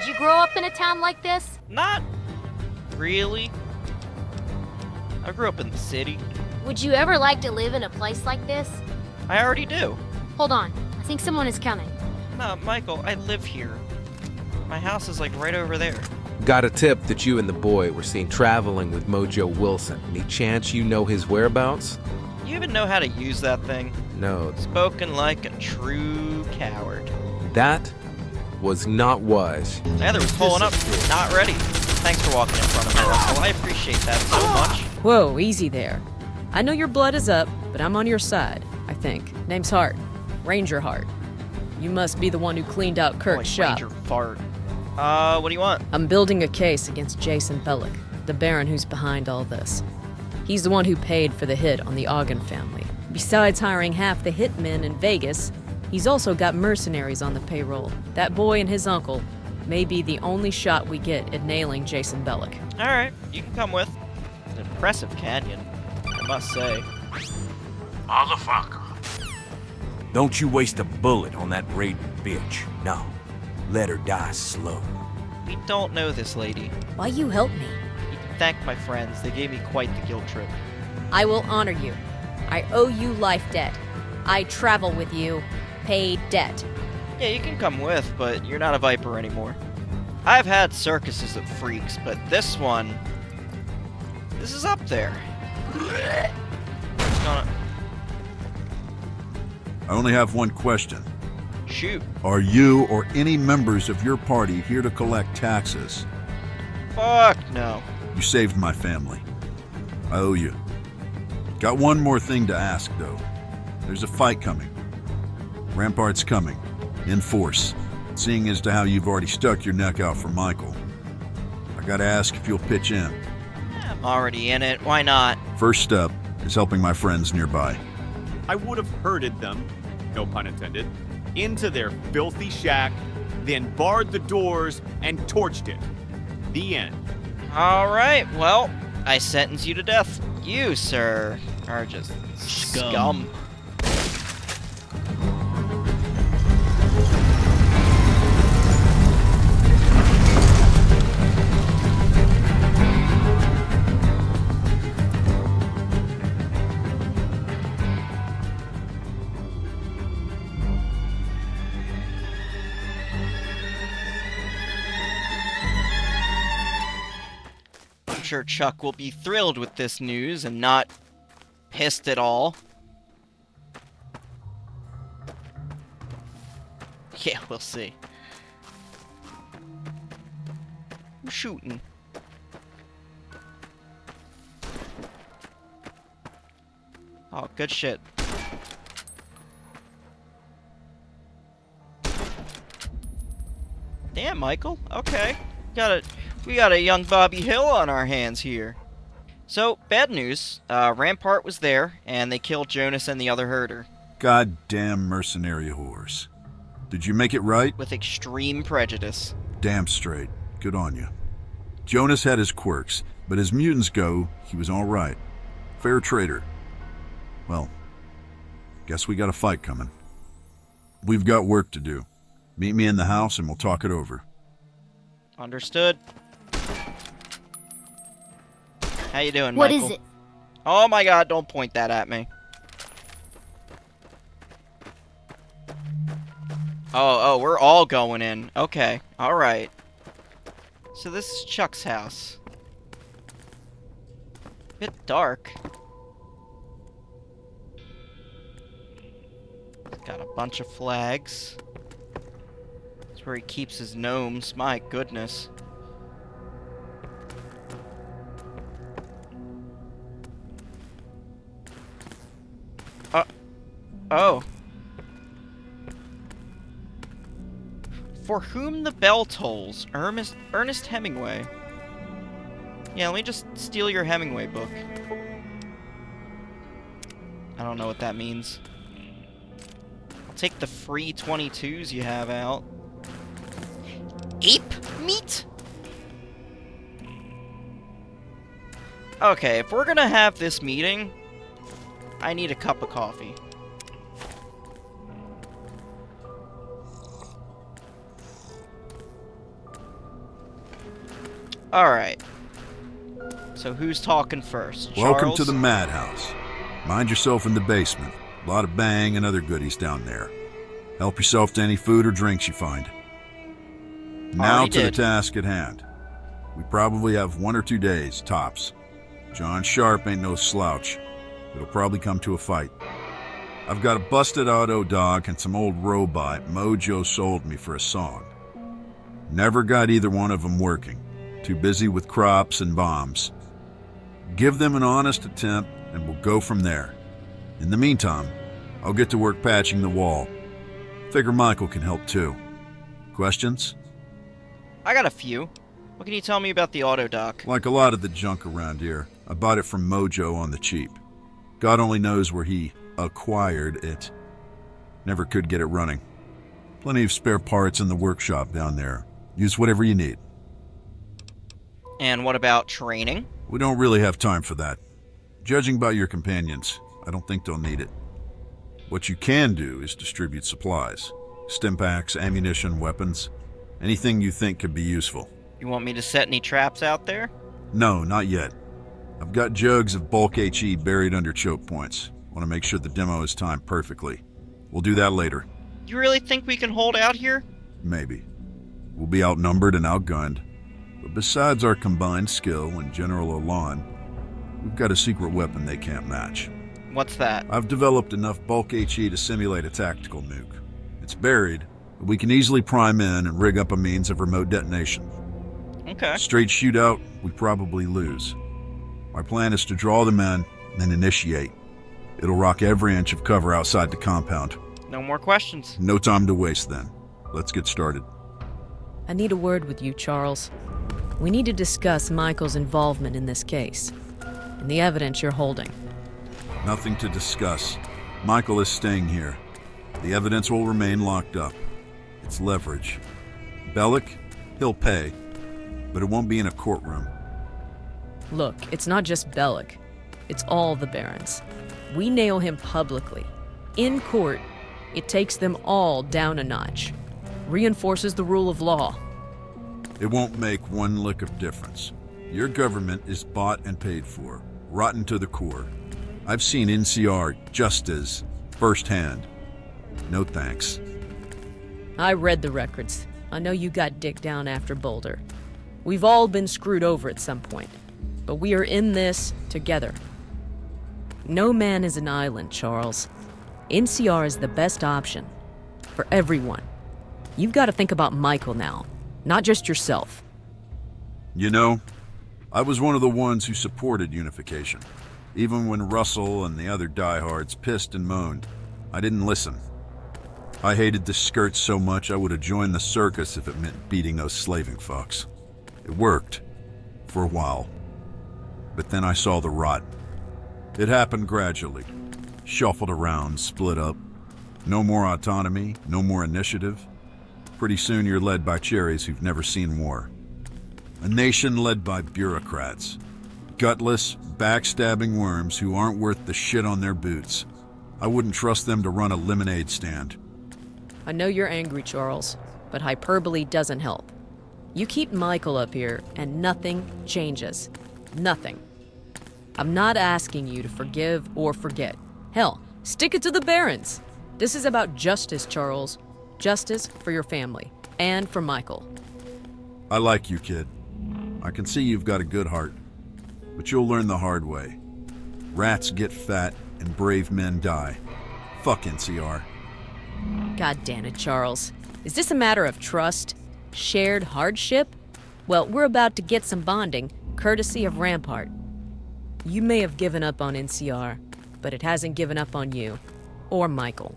Did you grow up in a town like this? Not really. I grew up in the city. Would you ever like to live in a place like this? I already do. Hold on. I think someone is coming. No, Michael, I live here. My house is like right over there. Got a tip that you and the boy were seen traveling with Mojo Wilson. Any chance you know his whereabouts? You even know how to use that thing? No. Spoken like a true coward. That was not wise. The other was pulling up, not ready. Thanks for walking in front of me, Russell. I appreciate that so much. Whoa, easy there. I know your blood is up, but I'm on your side, I think. Name's Hart. Ranger Hart. You must be the one who cleaned out Kirk's shop. Ranger Fart. What do you want? I'm building a case against Jason Bellick, the Baron who's behind all this. He's the one who paid for the hit on the Ogden family. Besides hiring half the hitmen in Vegas, he's also got mercenaries on the payroll. That boy and his uncle may be the only shot we get at nailing Jason Bellick. Alright, you can come with. It's an impressive canyon, I must say. Motherfucker. Don't you waste a bullet on that raiding bitch. No. Let her die slow. We don't know this lady. Why you help me? You can thank my friends. They gave me quite the guilt trip. I will honor you. I owe you life debt. I travel with you. Pay debt. Yeah, you can come with, but you're not a Viper anymore. I've had circuses of freaks, but this one... This is up there. It's gonna... I only have one question. Shoot. Are you or any members of your party here to collect taxes? Fuck no. You saved my family. I owe you. Got one more thing to ask, though. There's a fight coming. Rampart's coming. In force. Seeing as to how you've already stuck your neck out for Michael. I gotta ask if you'll pitch in. I'm already in it. Why not? First step is helping my friends nearby. I would have herded them, no pun intended, into their filthy shack, then barred the doors and torched it. The end. Alright, well, I sentence you to death. You, sir, are just scum. I'm sure Chuck will be thrilled with this news and not pissed at all. Yeah, we'll see. I'm shooting. Oh, good shit. Damn, Michael. Okay. We got a young Bobby Hill on our hands here. So, bad news. Rampart was there, and they killed Jonas and the other herder. Goddamn mercenary whores. Did you make it right? With extreme prejudice. Damn straight. Good on you. Jonas had his quirks, but as mutants go, he was all right. Fair trader. Well, guess we got a fight coming. We've got work to do. Meet me in the house and we'll talk it over. Understood. How you doing, What Michael? is it? Oh my god, don't point that at me. Oh, we're all going in. Okay, alright. So this is Chuck's house. Bit dark. It's got a bunch of flags. That's where he keeps his gnomes, my goodness. Oh. For whom the bell tolls, Ernest Hemingway. Yeah, let me just steal your Hemingway book. I don't know what that means. I'll take the free 22s you have out. Ape meat? Okay, if we're gonna have this meeting, I need a cup of coffee. Alright. So who's talking first? Welcome Charles? to the madhouse. Mind yourself in the basement. A lot of bang and other goodies down there. Help yourself to any food or drinks you find. Now Already to the did. task at hand. We probably have 1 or 2 days, tops. John Sharp ain't no slouch. It'll probably come to a fight. I've got a busted auto dog and some old robot Mojo sold me for a song. Never got either one of them working. Too busy with crops and bombs. Give them an honest attempt and we'll go from there. In the meantime, I'll get to work patching the wall. Figure Michael can help too. Questions? I got a few. What can you tell me about the auto dock? Like a lot of the junk around here, I bought it from Mojo on the cheap. God only knows where he acquired it. Never could get it running. Plenty of spare parts in the workshop down there. Use whatever you need. And what about training? We don't really have time for that. Judging by your companions, I don't think they'll need it. What you can do is distribute supplies. Stimpaks, ammunition, weapons. Anything you think could be useful. You want me to set any traps out there? No, not yet. I've got jugs of bulk HE buried under choke points. Want to make sure the demo is timed perfectly. We'll do that later. You really think we can hold out here? Maybe. We'll be outnumbered and outgunned. But besides our combined skill and General Elan, we've got a secret weapon they can't match. What's that? I've developed enough bulk HE to simulate a tactical nuke. It's buried, but we can easily prime in and rig up a means of remote detonation. Okay. Straight shootout, we probably lose. My plan is to draw them in, then initiate. It'll rock every inch of cover outside the compound. No more questions. No time to waste then. Let's get started. I need a word with you, Charles. We need to discuss Michael's involvement in this case and the evidence you're holding. Nothing to discuss. Michael is staying here. The evidence will remain locked up. It's leverage. Bellic, he'll pay, but it won't be in a courtroom. Look, it's not just Bellic. It's all the Barons. We nail him publicly. In court, it takes them all down a notch. Reinforces the rule of law. It won't make one lick of difference. Your government is bought and paid for, rotten to the core. I've seen NCR just as firsthand. No thanks. I read the records. I know you got dick down after Boulder. We've all been screwed over at some point, but we are in this together. No man is an island, Charles. NCR is the best option for everyone. You've got to think about Michael now, not just yourself. You know, I was one of the ones who supported unification. Even when Russell and the other diehards pissed and moaned, I didn't listen. I hated the skirts so much I would have joined the circus if it meant beating those slaving fucks. It worked. For a while. But then I saw the rot. It happened gradually. Shuffled around, split up. No more autonomy, no more initiative. Pretty soon you're led by cherries who've never seen war. A nation led by bureaucrats. Gutless, backstabbing worms who aren't worth the shit on their boots. I wouldn't trust them to run a lemonade stand. I know you're angry, Charles, but hyperbole doesn't help. You keep Michael up here, and nothing changes. Nothing. I'm not asking you to forgive or forget. Hell, stick it to the Barons. This is about justice, Charles. Justice for your family, and for Michael. I like you, kid. I can see you've got a good heart. But you'll learn the hard way. Rats get fat, and brave men die. Fuck NCR. God damn it, Charles. Is this a matter of trust? Shared hardship? Well, we're about to get some bonding, courtesy of Rampart. You may have given up on NCR, but it hasn't given up on you. Or Michael.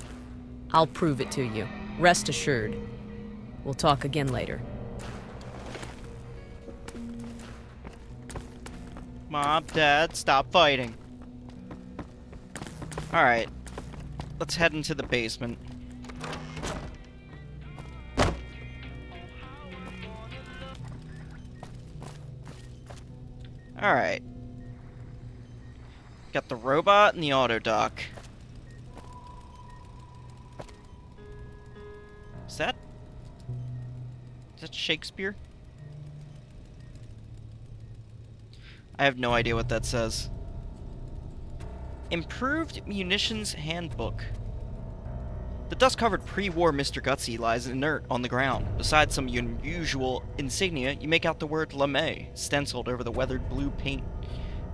I'll prove it to you. Rest assured. We'll talk again later. Mom, Dad, stop fighting. Alright. Let's head into the basement. Alright. Got the robot and the auto dock. Is that Shakespeare? I have no idea what that says. Improved Munitions Handbook. The dust-covered pre-war Mr. Gutsy lies inert on the ground. Besides some unusual insignia, you make out the word LeMay stenciled over the weathered blue paint.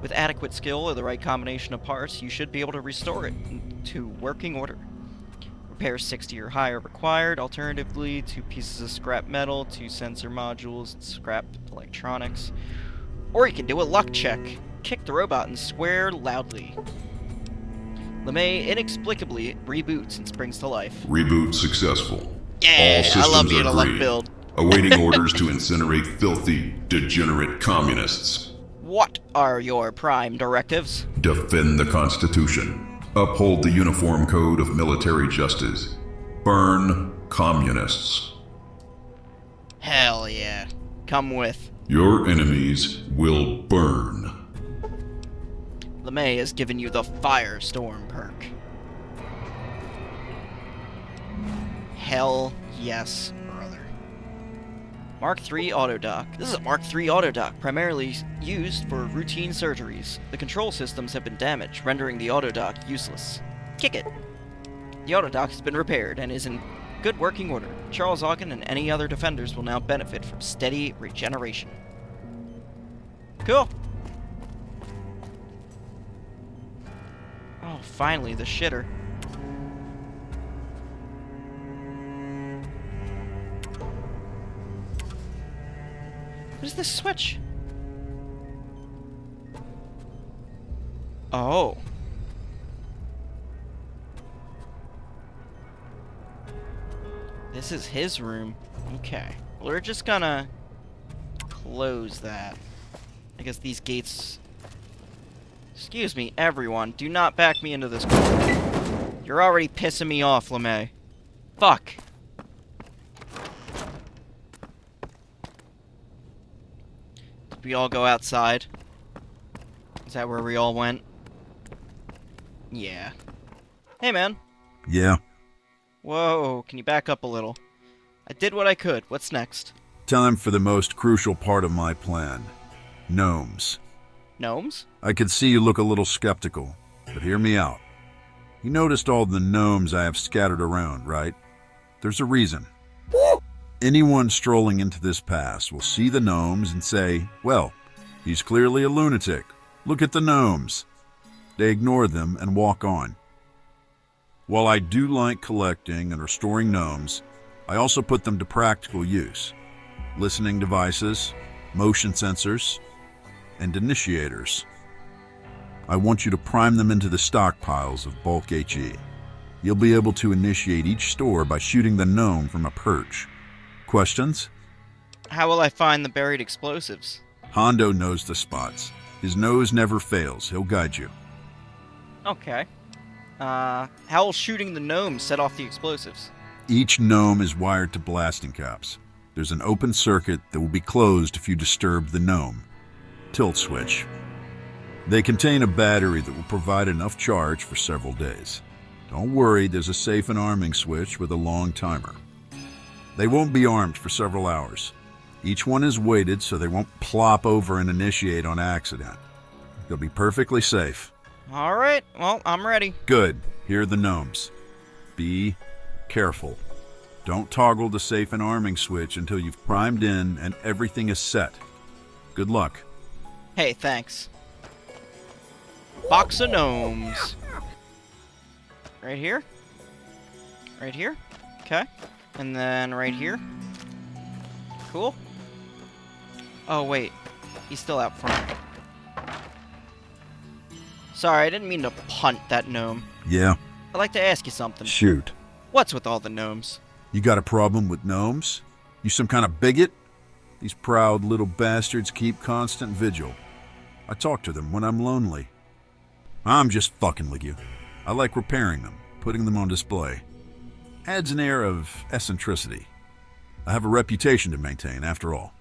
With adequate skill or the right combination of parts, you should be able to restore it to working order. Repairs 60 or higher required. Alternatively, 2 pieces of scrap metal, 2 sensor modules, and scrap electronics. Or you can do a luck check. Kick the robot and swear loudly. LeMay inexplicably reboots and springs to life. Reboot successful. Yeah, All I love systems being a luck agree. build. Awaiting orders to incinerate filthy, degenerate communists. What are your prime directives? Defend the Constitution. Uphold the Uniform Code of Military Justice. Burn communists. Hell yeah. Come with. Your enemies will burn. LeMay has given you the Firestorm perk. Hell yes, brother. Mark III Autodoc. This is a Mark III Autodoc, primarily used for routine surgeries. The control systems have been damaged, rendering the Autodoc useless. Kick it. The Autodoc has been repaired and is in good working order. Charles Ogden and any other defenders will now benefit from steady regeneration. Cool. Oh, finally, the shitter. What is this switch? Oh. This is his room. Okay. We're just gonna close that. I guess these gates... Excuse me, everyone. Do not back me into this corner. You're already pissing me off, LeMay. Fuck. Did we all go outside? Is that where we all went? Yeah. Hey, man. Yeah. Whoa, can you back up a little? I did what I could. What's next? Time for the most crucial part of my plan. Gnomes. Gnomes? I could see you look a little skeptical, but hear me out. You noticed all the gnomes I have scattered around, right? There's a reason. Anyone strolling into this pass will see the gnomes and say, well, he's clearly a lunatic. Look at the gnomes. They ignore them and walk on. While I do like collecting and restoring gnomes, I also put them to practical use. Listening devices, motion sensors, and initiators. I want you to prime them into the stockpiles of bulk HE. You'll be able to initiate each store by shooting the gnome from a perch. Questions? How will I find the buried explosives? Hondo knows the spots. His nose never fails. He'll guide you. Okay. How will shooting the gnomes set off the explosives? Each gnome is wired to blasting caps. There's an open circuit that will be closed if you disturb the gnome. Tilt switch. They contain a battery that will provide enough charge for several days. Don't worry, there's a safe and arming switch with a long timer. They won't be armed for several hours. Each one is weighted so they won't plop over and initiate on accident. They'll be perfectly safe. Alright, well, I'm ready. Good. Here are the gnomes. Be careful. Don't toggle the safe and arming switch until you've primed in and everything is set. Good luck. Hey, thanks. Box of gnomes. Right here. Right here. Okay. And then right here. Cool. Oh, wait. He's still out front. Sorry, I didn't mean to punt that gnome. Yeah? I'd like to ask you something. Shoot. What's with all the gnomes? You got a problem with gnomes? You some kind of bigot? These proud little bastards keep constant vigil. I talk to them when I'm lonely. I'm just fucking with you. I like repairing them, putting them on display. Adds an air of eccentricity. I have a reputation to maintain, after all.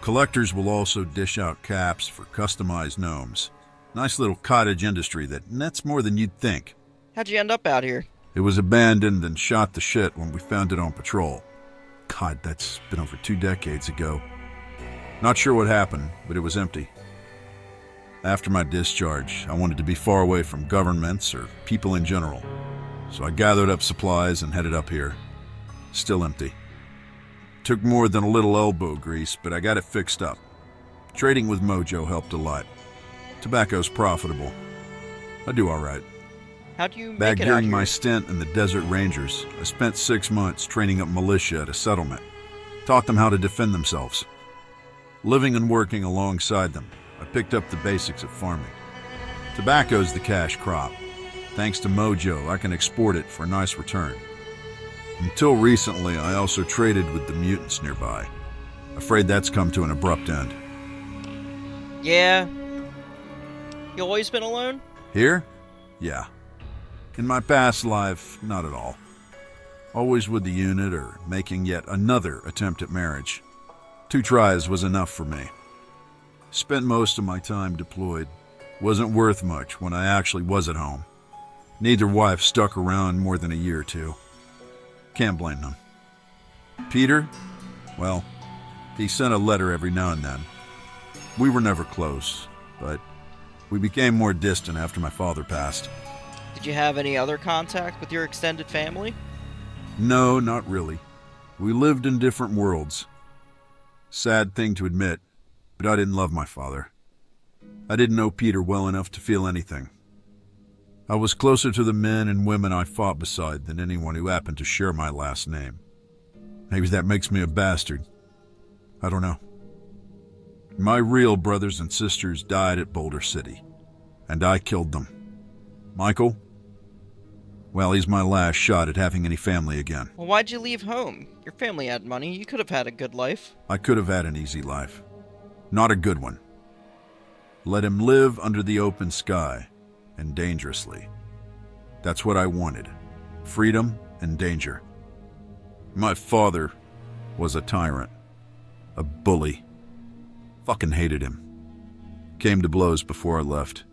Collectors will also dish out caps for customized gnomes. Nice little cottage industry that nets more than you'd think. How'd you end up out here? It was abandoned and shot to shit when we found it on patrol. God, that's been over 2 decades ago. Not sure what happened, but it was empty. After my discharge, I wanted to be far away from governments or people in general. So I gathered up supplies and headed up here. Still empty. Took more than a little elbow grease, but I got it fixed up. Trading with Mojo helped a lot. Tobacco's profitable. I do all right. How do you make Back it out during here? my stint in the Desert Rangers, I spent 6 months training up militia at a settlement. Taught them how to defend themselves. Living and working alongside them, I picked up the basics of farming. Tobacco's the cash crop. Thanks to Mojo, I can export it for a nice return. Until recently, I also traded with the mutants nearby. Afraid that's come to an abrupt end. Yeah. You always been alone? Here? Yeah. In my past life, not at all. Always with the unit or making yet another attempt at marriage. 2 tries was enough for me. Spent most of my time deployed. Wasn't worth much when I actually was at home. Neither wife stuck around more than a year or two. Can't blame them. Peter? Well, he sent a letter every now and then. We were never close, but we became more distant after my father passed. Did you have any other contact with your extended family? No, not really. We lived in different worlds. Sad thing to admit, but I didn't love my father. I didn't know Peter well enough to feel anything. I was closer to the men and women I fought beside than anyone who happened to share my last name. Maybe that makes me a bastard. I don't know. My real brothers and sisters died at Boulder City, and I killed them. Michael? Well, he's my last shot at having any family again. Well, why'd you leave home? Your family had money. You could have had a good life. I could have had an easy life. Not a good one. Let him live under the open sky, and dangerously. That's what I wanted. Freedom and danger. My father was a tyrant. A bully. Fucking hated him. Came to blows before I left.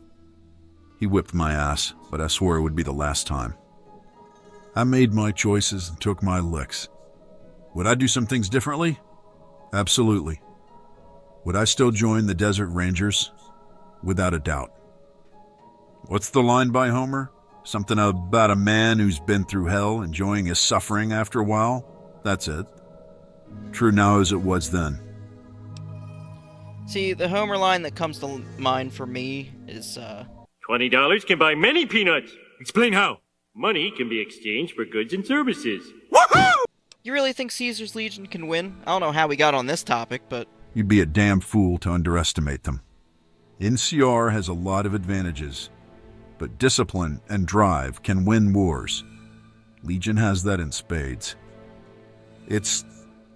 He whipped my ass, but I swore it would be the last time. I made my choices and took my licks. Would I do some things differently? Absolutely. Would I still join the Desert Rangers? Without a doubt. What's the line by Homer? Something about a man who's been through hell enjoying his suffering after a while? That's it. True now as it was then. See, the Homer line that comes to mind for me is, $20 can buy many peanuts. Explain how. Money can be exchanged for goods and services. You really think Caesar's Legion can win? I don't know how we got on this topic, but... You'd be a damn fool to underestimate them. NCR has a lot of advantages, but discipline and drive can win wars. Legion has that in spades. It's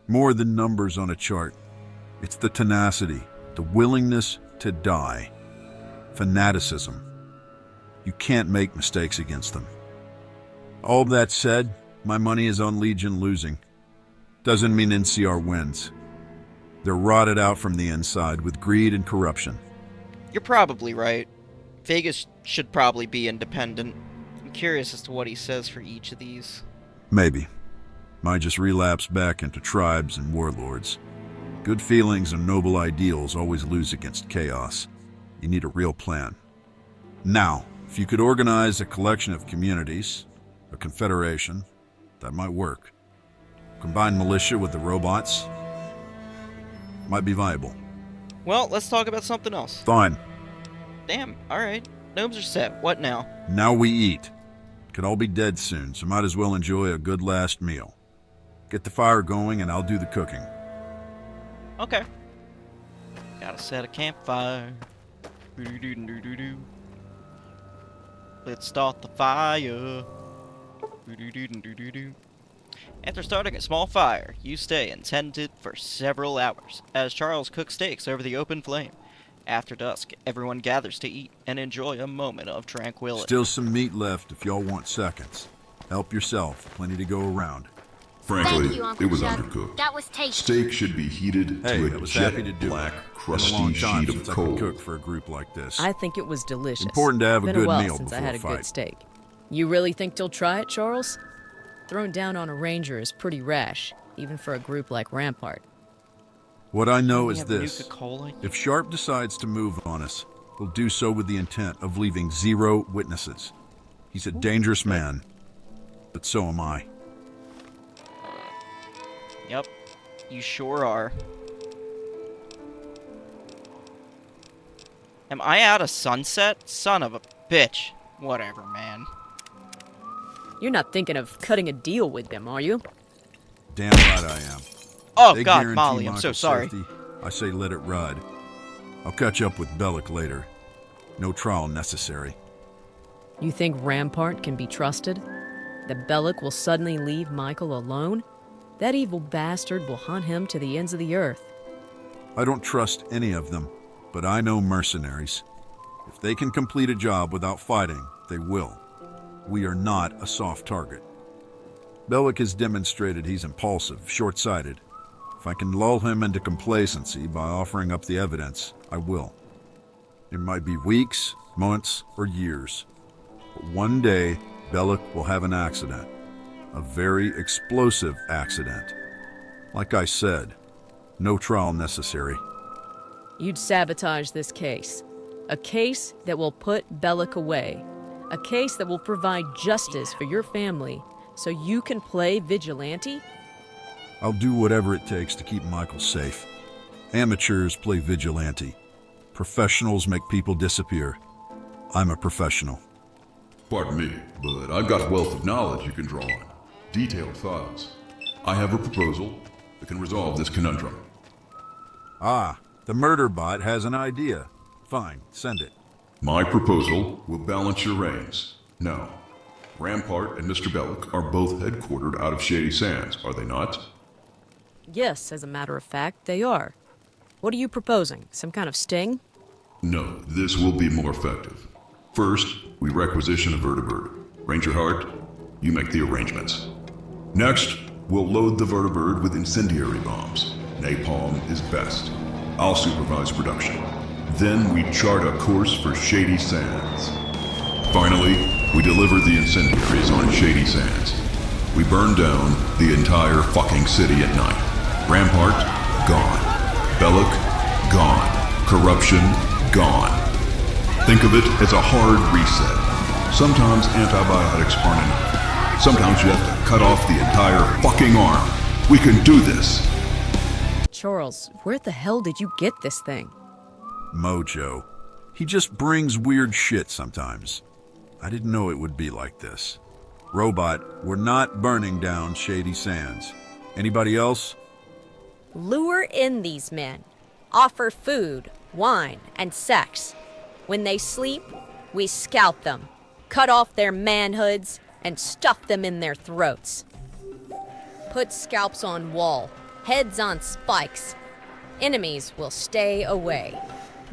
more than numbers on a chart. It's the tenacity, the willingness to die, fanaticism. You can't make mistakes against them. All that said, my money is on Legion losing. Doesn't mean NCR wins. They're rotted out from the inside with greed and corruption. You're probably right. Vegas should probably be independent. I'm curious as to what he says for each of these. Maybe. Might just relapse back into tribes and warlords. Good feelings and noble ideals always lose against chaos. You need a real plan. Now, if you could organize a collection of communities, a confederation, that might work. Combine militia with the robots, might be viable. Well, let's talk about something else. Fine. Damn, alright. Gnomes are set. What now? Now we eat. Could all be dead soon, so might as well enjoy a good last meal. Get the fire going and I'll do the cooking. Okay. Gotta set a campfire. Doo-doo-doo-doo-doo-doo. Let's start the fire. Doo-doo-doo-doo-doo-doo. After starting a small fire, you stay and tend it for several hours, as Charles cooks steaks over the open flame. After dusk, everyone gathers to eat and enjoy a moment of tranquility. Still some meat left if y'all want seconds. Help yourself, plenty to go around. Frankly, Thank you, Uncle it was Chuck. undercooked. That was tasty. Steak should be heated Hey, to I a was jet happy to do black, it. Been a crusty long time sheet of since I coal. could cook for a group like this. I think it was delicious. Important to have a Been good a while meal since I before had a a fight. good steak. You really think you'll try it, Charles? Throwing down on a ranger is pretty rash, even for a group like Rampart. What I know We is have this. Nuka-cola. If Sharp decides to move on us, will do so with the intent of leaving 0 witnesses. He's a dangerous man, but so am I. Yep, you sure are. Am I out of sunset? Son of a bitch. Whatever, man. You're not thinking of cutting a deal with them, are you? Damn right I am. Oh They god, guarantee Molly, I'm so Michael's sorry. safety. I say let it ride. I'll catch up with Bellic later. No trial necessary. You think Rampart can be trusted? That Bellic will suddenly leave Michael alone? That evil bastard will hunt him to the ends of the earth. I don't trust any of them, but I know mercenaries. If they can complete a job without fighting, they will. We are not a soft target. Bellic has demonstrated he's impulsive, short-sighted. If I can lull him into complacency by offering up the evidence, I will. It might be weeks, months, or years. But one day, Bellic will have an accident. A very explosive accident. Like I said, no trial necessary. You'd sabotage this case. A case that will put Bellic away. A case that will provide justice for your family so you can play vigilante? I'll do whatever it takes to keep Michael safe. Amateurs play vigilante. Professionals make people disappear. I'm a professional. Pardon me, but I've got a wealth of knowledge you can draw on. Detailed files. I have a proposal that can resolve this conundrum. Ah, the murder bot has an idea. Fine, send it. My proposal will balance your reins. Now, Rampart and Mr. Bellic are both headquartered out of Shady Sands, are they not? Yes, as a matter of fact, they are. What are you proposing? Some kind of sting? No, this will be more effective. First, we requisition a vertibird. Ranger Hart, you make the arrangements. Next, we'll load the vertibird with incendiary bombs. Napalm is best. I'll supervise production. Then we chart a course for Shady Sands. Finally, we deliver the incendiaries on Shady Sands. We burn down the entire fucking city at night. Rampart, gone. Bellic, gone. Corruption, gone. Think of it as a hard reset. Sometimes antibiotics aren't enough. Sometimes you have to cut off the entire fucking arm. We can do this. Charles, where the hell did you get this thing? Mojo. He just brings weird shit sometimes. I didn't know it would be like this. Robot, we're not burning down Shady Sands. Anybody else? Lure in these men. Offer food, wine, and sex. When they sleep, we scalp them, cut off their manhoods, and stuff them in their throats. Put scalps on wall, heads on spikes. Enemies will stay away.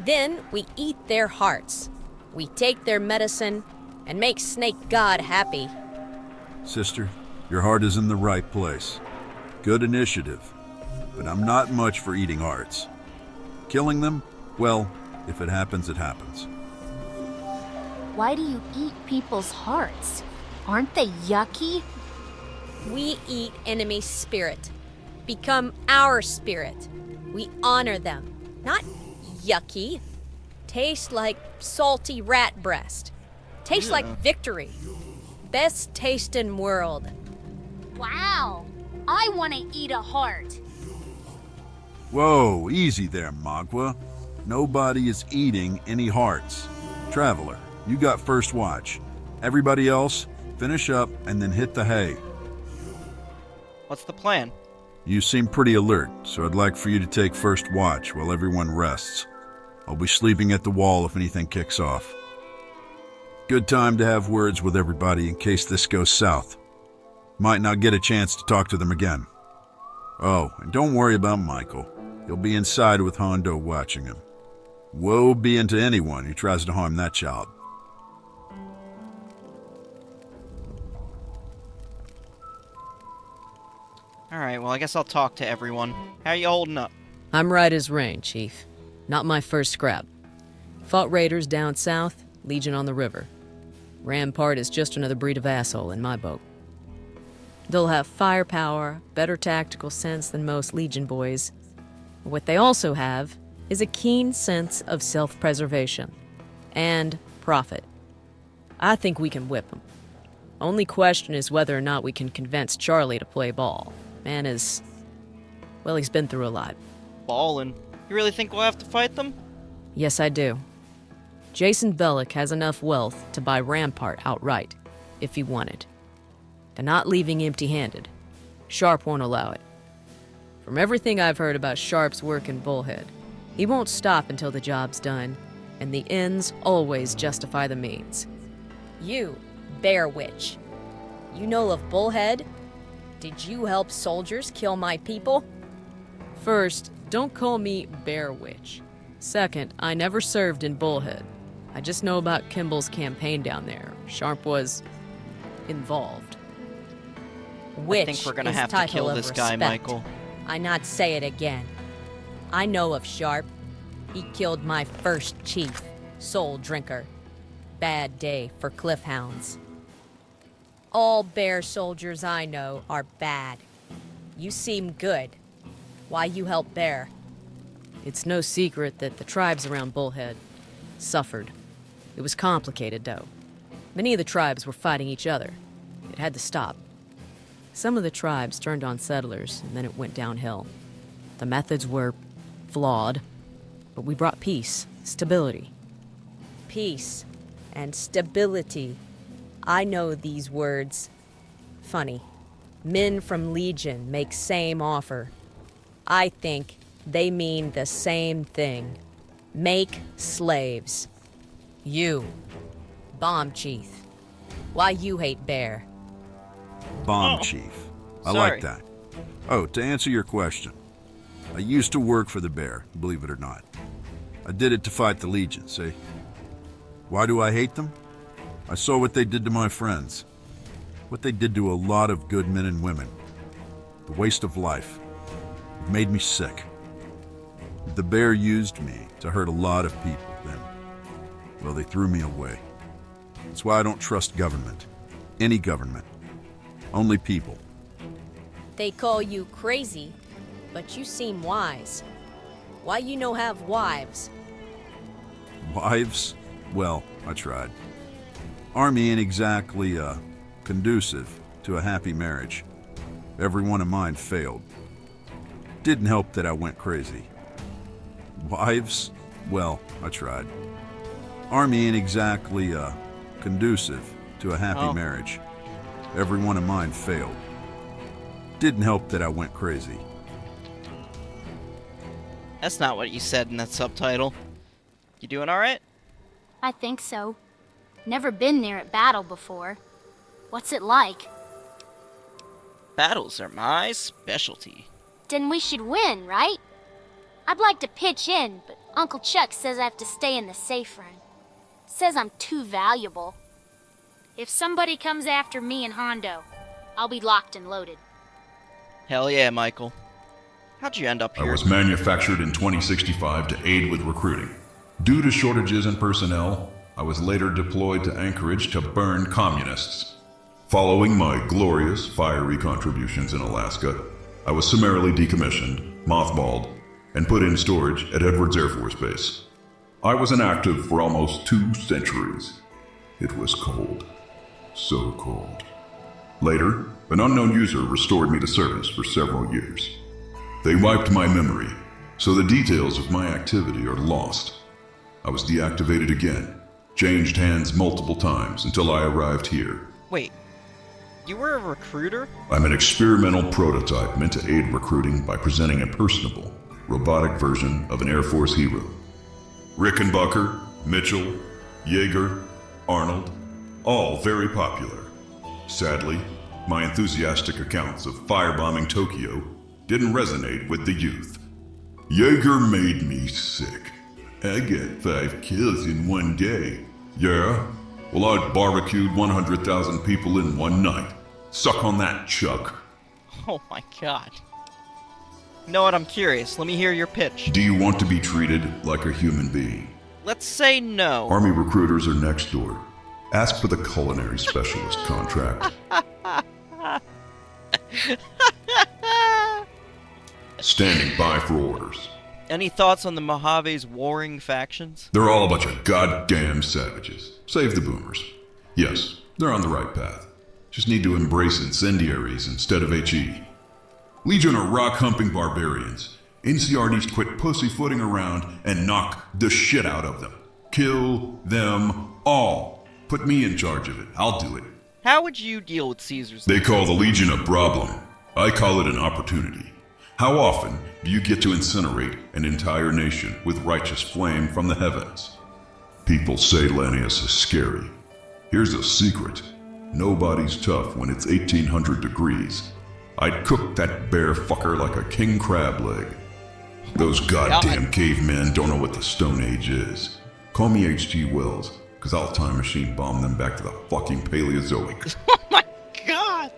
Then we eat their hearts. We take their medicine and make Snake God happy. Sister, your heart is in the right place. Good initiative. But I'm not much for eating hearts. Killing them? Well, if it happens, it happens. Why do you eat people's hearts? Aren't they yucky? We eat enemy spirit. Become our spirit. We honor them. Not yucky. Taste like salty rat breast. Taste like victory. Best taste in world. Wow! I want to eat a heart. Whoa, easy there, Magua. Nobody is eating any hearts. Traveler, you got first watch. Everybody else, finish up and then hit the hay. What's the plan? You seem pretty alert, so I'd like for you to take first watch while everyone rests. I'll be sleeping at the wall if anything kicks off. Good time to have words with everybody in case this goes south. Might not get a chance to talk to them again. Oh, and don't worry about Michael. He'll be inside with Hondo watching him. Woe be unto anyone who tries to harm that child. Alright, well I guess I'll talk to everyone. How you holding up? I'm right as rain, Chief. Not my first scrap. Fought raiders down south, Legion on the river. Rampart is just another breed of asshole in my boat. They'll have firepower, better tactical sense than most Legion boys. What they also have is a keen sense of self-preservation. and profit. I think we can whip him. Only question is whether or not we can convince Charlie to play ball. Man is... well, he's been through a lot. Ballin'. You really think we'll have to fight them? Yes, I do. Jason Bellick has enough wealth to buy Rampart outright, if he wanted. And not leaving empty-handed. Sharp won't allow it. From everything I've heard about Sharp's work in Bullhead, he won't stop until the job's done, and the ends always justify the means. You, Bear Witch. You know of Bullhead? Did you help soldiers kill my people? First, don't call me Bear Witch. Second, I never served in Bullhead. I just know about Kimball's campaign down there. Sharp was... involved. Witch I think we're gonna is have to title kill of this guy, respect. Michael. I not say it again. I know of Sharp. He killed my first chief, Soul Drinker. Bad day for cliffhounds. All bear soldiers I know are bad. You seem good. Why you help Bear? It's no secret that the tribes around Bullhead suffered. It was complicated, though. Many of the tribes were fighting each other. It had to stop. Some of the tribes turned on settlers, and then it went downhill. The methods were flawed, but we brought peace, stability. Peace and stability. I know these words. Funny. Men from Legion make same offer. I think they mean the same thing. Make slaves. You, Bomb Chief. Why you hate Bear? Bomb Chief. I sorry. like that. Oh, to answer your question, I used to work for the Bear, believe it or not. I did it to fight the Legion, see? Why do I hate them? I saw what they did to my friends. What they did to a lot of good men and women. The waste of life. It made me sick. The Bear used me to hurt a lot of people then. Well, they threw me away. That's why I don't trust government. Any government. Only people. They call you crazy, but you seem wise. Why you no have wives? Wives? Well, I tried. Army ain't exactly, conducive to a happy marriage. Every one of mine failed. Didn't help that I went crazy. Wives? Well, I tried. Army ain't exactly, conducive to a happy marriage. Every one of mine failed. Didn't help that I went crazy. That's not what you said in that subtitle. You doing alright? I think so. Never been near at battle before. What's it like? Battles are my specialty. Then we should win, right? I'd like to pitch in, but Uncle Chuck says I have to stay in the safe room. Says I'm too valuable. If somebody comes after me and Hondo, I'll be locked and loaded. Hell yeah, Michael. How'd you end up I here? was manufactured in 2065 to aid with recruiting. Due to shortages in personnel, I was later deployed to Anchorage to burn communists. Following my glorious, fiery contributions in Alaska, I was summarily decommissioned, mothballed, and put in storage at Edwards Air Force Base. I was inactive for almost 2 centuries. It was cold. So cold. Later, an unknown user restored me to service for several years. They wiped my memory, so the details of my activity are lost. I was deactivated again, changed hands multiple times until I arrived here. Wait, you were a recruiter? I'm an experimental prototype meant to aid recruiting by presenting a personable, robotic version of an Air Force hero. Rickenbacker, Mitchell, Yeager, Arnold, all very popular. Sadly, my enthusiastic accounts of firebombing Tokyo didn't resonate with the youth. Yeager made me sick. I got 5 kills in one day. Yeah? Well, I barbecued 100,000 people in one night. Suck on that, Chuck. Oh my god. You know what, I'm curious. Let me hear your pitch. Do you want to be treated like a human being? Let's say no. Army recruiters are next door. Ask for the culinary specialist contract. Standing by for orders. Any thoughts on the Mojave's warring factions? They're all a bunch of goddamn savages. Save the boomers. Yes, they're on the right path. Just need to embrace incendiaries instead of HE. Legion are rock-humping barbarians. NCR needs to quit pussyfooting around and knock the shit out of them. Kill them all. Put me in charge of it. I'll do it. How would you deal with Caesar's? They call the Legion a problem. I call it an opportunity. How often do you get to incinerate an entire nation with righteous flame from the heavens? People say Lanius is scary. Here's a secret. Nobody's tough when it's 1800 degrees. I'd cook that bear fucker like a king crab leg. Those goddamn cavemen don't know what the Stone Age is. Call me H.G. Wells, because I'll time machine bomb them back to the fucking Paleozoic. Oh my god!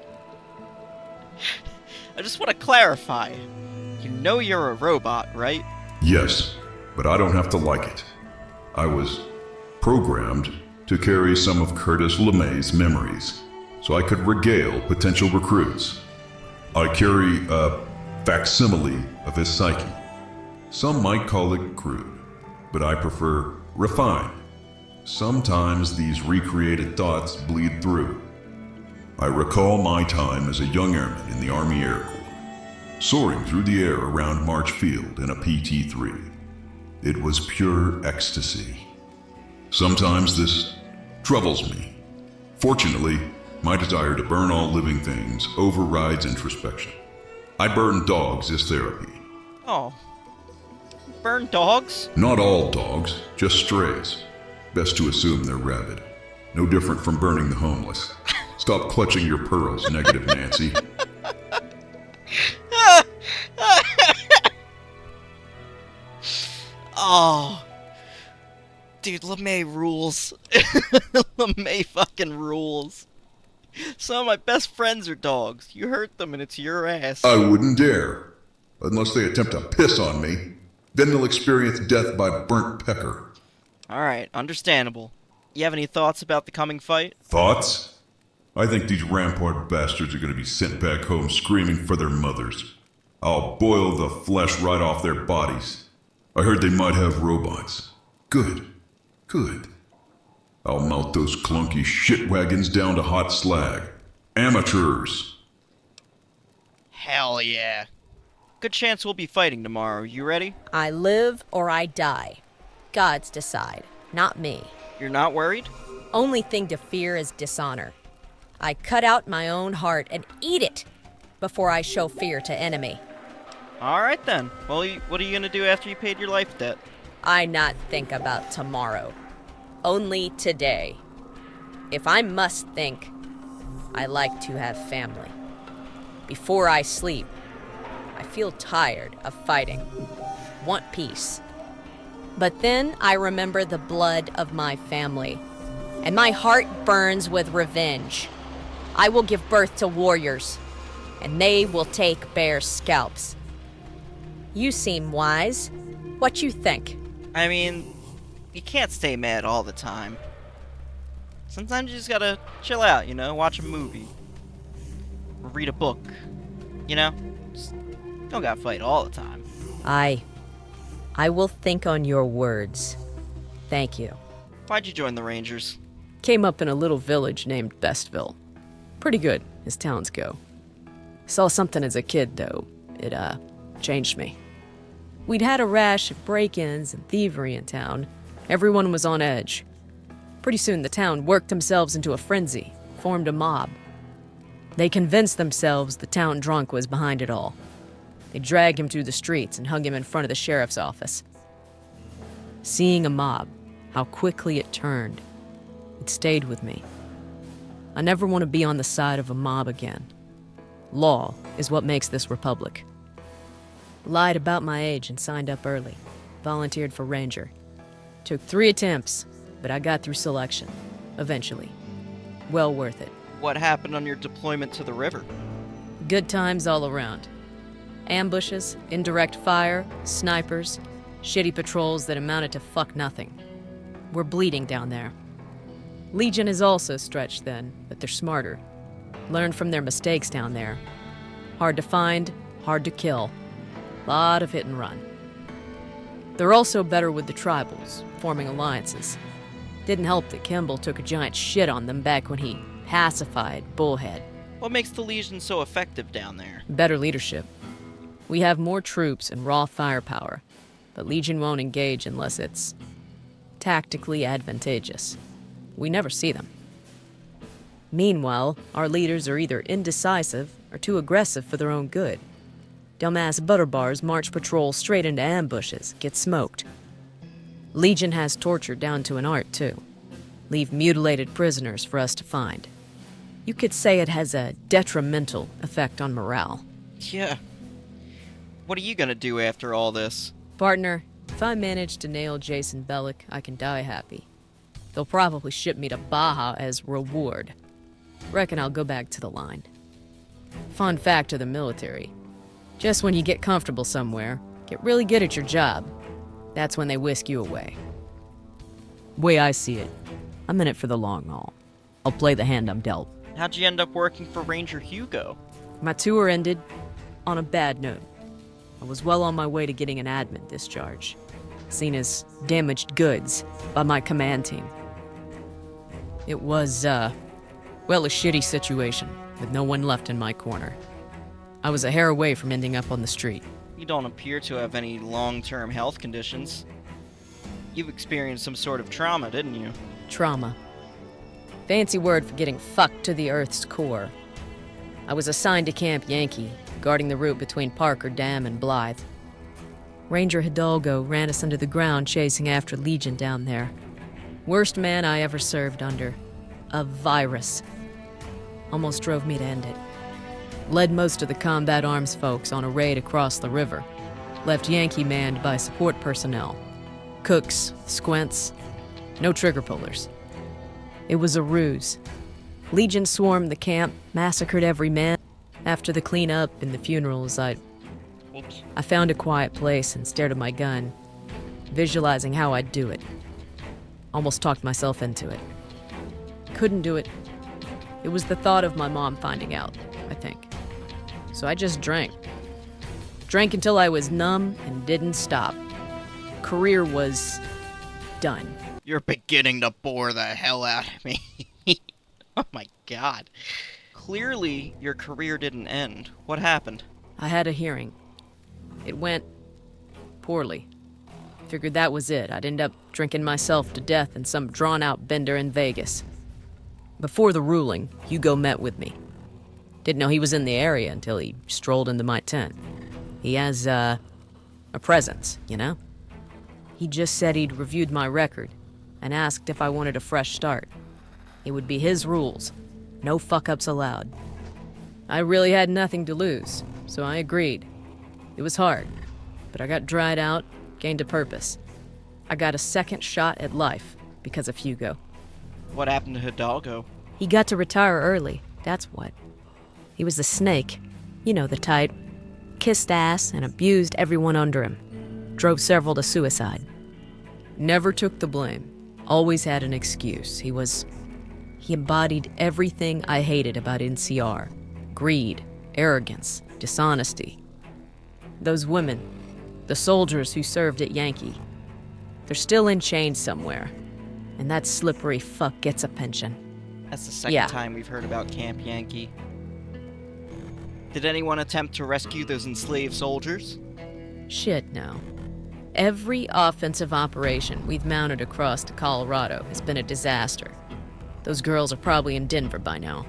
I just want to clarify. You know you're a robot, right? Yes, but I don't have to like it. I was programmed to carry some of Curtis LeMay's memories, so I could regale potential recruits. I carry a facsimile of his psyche. Some might call it crude, but I prefer refined. Sometimes these recreated thoughts bleed through. I recall my time as a young airman in the Army Air Corps, soaring through the air around March Field in a PT-3. It was pure ecstasy. Sometimes this troubles me. Fortunately, my desire to burn all living things overrides introspection. I burn dogs as therapy. Oh. Burn dogs? Not all dogs, just strays. Best to assume they're rabid. No different from burning the homeless. Stop clutching your pearls, negative Nancy. Oh. Dude, LeMay rules. LeMay fucking rules. Some of my best friends are dogs. You hurt them and it's your ass. I wouldn't dare. Unless they attempt to piss on me. Then they'll experience death by burnt pecker. Alright, understandable. You have any thoughts about the coming fight? Thoughts? I think these Rampart bastards are going to be sent back home screaming for their mothers. I'll boil the flesh right off their bodies. I heard they might have robots. Good. Good. I'll melt those clunky shit wagons down to hot slag. Amateurs. Hell yeah. Good chance we'll be fighting tomorrow. You ready? I live or I die. Gods decide, not me. You're not worried? Only thing to fear is dishonor. I cut out my own heart and eat it before I show fear to enemy. Alright then. Well, what are you gonna do after you paid your life debt? I not think about tomorrow. Only today. If I must think, I like to have family. Before I sleep, I feel tired of fighting. Want peace. But then I remember the blood of my family, and my heart burns with revenge. I will give birth to warriors, and they will take bear scalps. You seem wise. What you think? I mean, you can't stay mad all the time. Sometimes you just gotta chill out, you know? Watch a movie. Or read a book. You know? Just don't gotta fight all the time. I will think on your words. Thank you. Why'd you join the Rangers? Came up in a little village named Bestville. Pretty good, as towns go. Saw something as a kid, though. It, changed me. We'd had a rash of break-ins and thievery in town. Everyone was on edge. Pretty soon the town worked themselves into a frenzy, formed a mob. They convinced themselves the town drunk was behind it all. They dragged him through the streets and hung him in front of the sheriff's office. Seeing a mob, how quickly it turned, it stayed with me. I never want to be on the side of a mob again. Law is what makes this republic. Lied about my age and signed up early. Volunteered for Ranger. Took 3 attempts, but I got through selection. Eventually. Well worth it. What happened on your deployment to the river? Good times all around. Ambushes, indirect fire, snipers, shitty patrols that amounted to fuck nothing. We're bleeding down there. Legion is also stretched then, but they're smarter. Learned from their mistakes down there. Hard to find, hard to kill. Lot of hit and run. They're also better with the tribals, forming alliances. Didn't help that Kimball took a giant shit on them back when he pacified Bullhead. What makes the Legion so effective down there? Better leadership. We have more troops and raw firepower, but Legion won't engage unless it's tactically advantageous. We never see them. Meanwhile, our leaders are either indecisive or too aggressive for their own good. Dumbass butterbars march patrol straight into ambushes, get smoked. Legion has torture down to an art, too. Leave mutilated prisoners for us to find. You could say it has a detrimental effect on morale. Yeah. What are you gonna do after all this? Partner, if I manage to nail Jason Bellick, I can die happy. They'll probably ship me to Baja as reward. Reckon I'll go back to the line. Fun fact of the military. Just when you get comfortable somewhere, get really good at your job, that's when they whisk you away. Way I see it, I'm in it for the long haul. I'll play the hand I'm dealt. How'd you end up working for Ranger Hugo? My tour ended on a bad note. I was well on my way to getting an admin discharge, seen as damaged goods by my command team. It was, a shitty situation, with no one left in my corner. I was a hair away from ending up on the street. You don't appear to have any long-term health conditions. You've experienced some sort of trauma, didn't you? Trauma. Fancy word for getting fucked to the Earth's core. I was assigned to Camp Yankee, guarding the route between Parker Dam and Blythe. Ranger Hidalgo ran us under the ground chasing after Legion down there. Worst man I ever served under. A virus. Almost drove me to end it. Led most of the combat arms folks on a raid across the river. Left Yankee manned by support personnel. Cooks, squints, no trigger pullers. It was a ruse. Legion swarmed the camp, massacred every man. After the cleanup and the funerals, I found a quiet place and stared at my gun, visualizing how I'd do it. Almost talked myself into it. Couldn't do it. It was the thought of my mom finding out, I think. So I just drank. Drank until I was numb and didn't stop. Career was done. You're beginning to bore the hell out of me. Oh my god. Clearly, your career didn't end. What happened? I had a hearing. It went poorly. Figured that was it. I'd end up drinking myself to death in some drawn-out bender in Vegas. Before the ruling, Hugo met with me. Didn't know he was in the area until he strolled into my tent. He has, a presence, you know? He just said he'd reviewed my record and asked if I wanted a fresh start. It would be his rules. No fuck-ups allowed. I really had nothing to lose, so I agreed. It was hard, but I got dried out, gained a purpose. I got a second shot at life because of Hugo. What happened to Hidalgo? He got to retire early, that's what. He was a snake. You know the type. Kissed ass and abused everyone under him. Drove several to suicide. Never took the blame. Always had an excuse. He embodied everything I hated about NCR. Greed, arrogance, dishonesty. Those women, the soldiers who served at Yankee, they're still in chains somewhere. And that slippery fuck gets a pension. That's the second time we've heard about Camp Yankee. Did anyone attempt to rescue those enslaved soldiers? Shit, no. Every offensive operation we've mounted across to Colorado has been a disaster. Those girls are probably in Denver by now.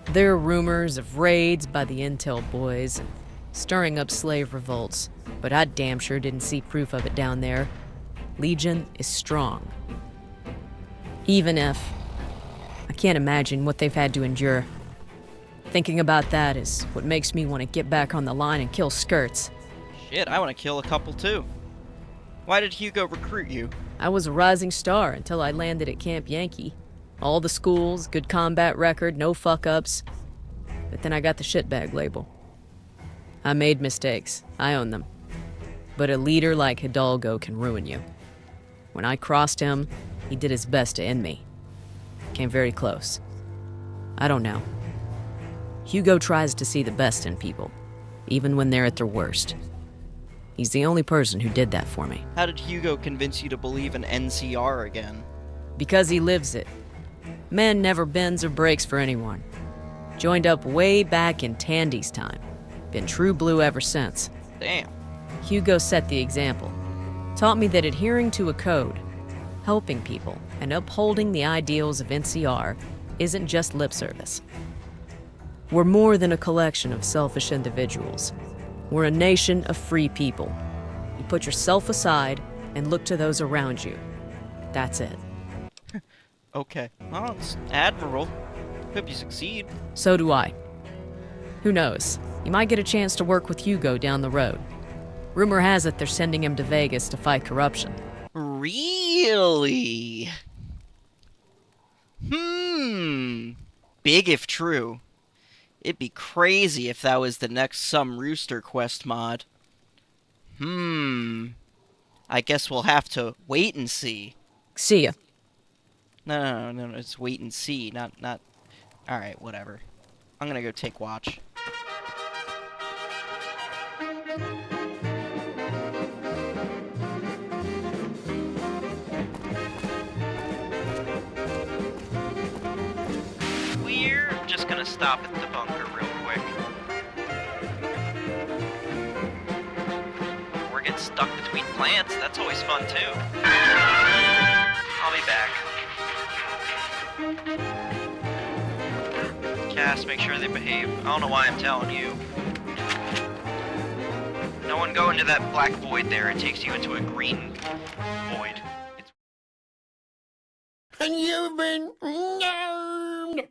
There are rumors of raids by the intel boys and stirring up slave revolts, but I damn sure didn't see proof of it down there. Legion is strong. Even if I can't imagine what they've had to endure. Thinking about that is what makes me want to get back on the line and kill skirts. Shit, I want to kill a couple too. Why did Hugo recruit you? I was a rising star until I landed at Camp Yankee. All the schools, good combat record, no fuck-ups. But then I got the shitbag label. I made mistakes. I own them. But a leader like Hidalgo can ruin you. When I crossed him, he did his best to end me. Came very close. I don't know. Hugo tries to see the best in people, even when they're at their worst. He's the only person who did that for me. How did Hugo convince you to believe in NCR again? Because he lives it. Man never bends or breaks for anyone. Joined up way back in Tandy's time. Been true blue ever since. Damn. Hugo set the example. Taught me that adhering to a code, helping people, and upholding the ideals of NCR isn't just lip service. We're more than a collection of selfish individuals. We're a nation of free people. You put yourself aside and look to those around you. That's it. Okay. Well, it's admirable. Hope you succeed. So do I. Who knows? You might get a chance to work with Hugo down the road. Rumor has it they're sending him to Vegas to fight corruption. Really? Big if true. It'd be crazy if that was the next SomeRooster quest mod. I guess we'll have to wait and see. See ya. No, it's wait and see, not... Alright, whatever. I'm gonna go take watch. We're just gonna stop at the bunker real quick. We're getting stuck between plants, that's always fun too. I'll be back. Cass, make sure they behave. I don't know why I'm telling you. No one go into that black void there, it takes you into a green void. And you've been... No!